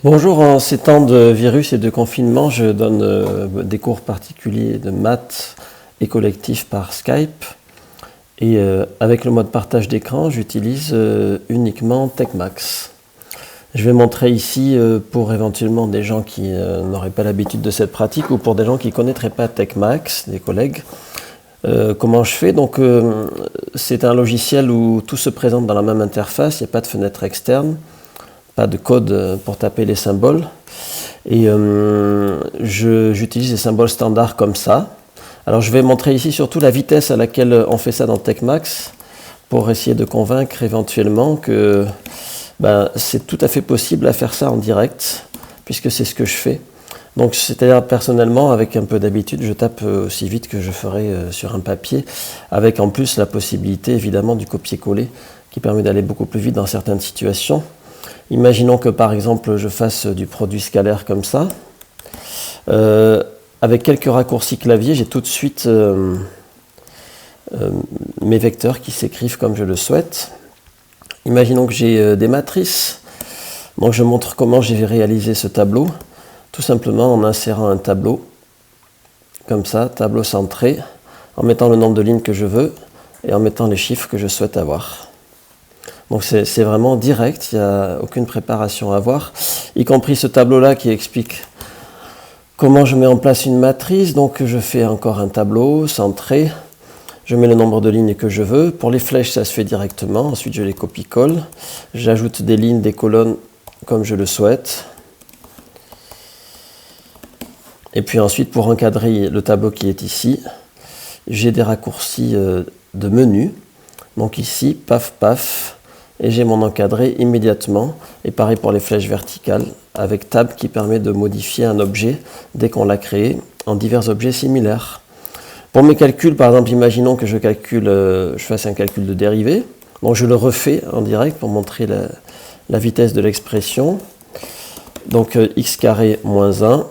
Bonjour, en ces temps de virus et de confinement, je donne des cours particuliers de maths et collectifs par Skype. Et avec le mode partage d'écran, j'utilise uniquement TechMax. Je vais montrer ici pour éventuellement des gens qui n'auraient pas l'habitude de cette pratique ou pour des gens qui ne connaîtraient pas TechMax, des collègues. Comment je fais? Donc, c'est un logiciel où tout se présente dans la même interface, il n'y a pas de fenêtre externe. Pas de code pour taper les symboles. Et j'utilise des symboles standards comme ça. Alors je vais montrer ici surtout la vitesse à laquelle on fait ça dans TechMax pour essayer de convaincre éventuellement que c'est tout à fait possible à faire ça en direct, puisque c'est ce que je fais. Donc c'est-à-dire personnellement, avec un peu d'habitude, je tape aussi vite que je ferais sur un papier, avec en plus la possibilité évidemment du copier-coller, qui permet d'aller beaucoup plus vite dans certaines situations. Imaginons que par exemple je fasse du produit scalaire comme ça. Avec quelques raccourcis clavier, j'ai tout de suite mes vecteurs qui s'écrivent comme je le souhaite. Imaginons que j'ai des matrices. Donc je montre comment j'ai réalisé ce tableau, tout simplement en insérant un tableau, comme ça, tableau centré, en mettant le nombre de lignes que je veux et en mettant les chiffres que je souhaite avoir. Donc c'est vraiment direct, il n'y a aucune préparation à avoir, y compris ce tableau-là qui explique comment je mets en place une matrice. Donc je fais encore un tableau centré, je mets le nombre de lignes que je veux. Pour les flèches, ça se fait directement, ensuite je les copie-colle. J'ajoute des lignes, des colonnes comme je le souhaite. Et puis ensuite, pour encadrer le tableau qui est ici, j'ai des raccourcis de menu. Donc ici, paf, paf. Et j'ai mon encadré immédiatement. Et pareil pour les flèches verticales, avec Tab qui permet de modifier un objet dès qu'on l'a créé en divers objets similaires. Pour mes calculs, par exemple, imaginons que je fasse un calcul de dérivée. Donc je le refais en direct pour montrer la vitesse de l'expression. Donc x carré moins 1,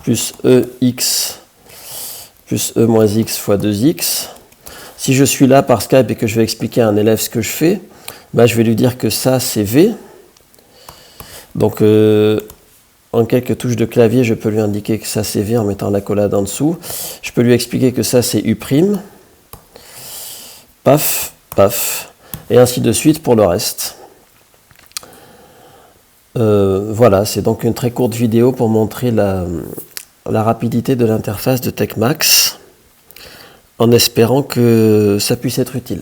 plus ex plus e moins x fois 2x. Si je suis là par Skype et que je vais expliquer à un élève ce que je fais, je vais lui dire que ça c'est V. Donc en quelques touches de clavier, je peux lui indiquer que ça c'est V en mettant l'accolade en dessous. Je peux lui expliquer que ça c'est U'. Paf, paf. Et ainsi de suite pour le reste. Voilà, c'est donc une très courte vidéo pour montrer la rapidité de l'interface de TechMax, en espérant que ça puisse être utile.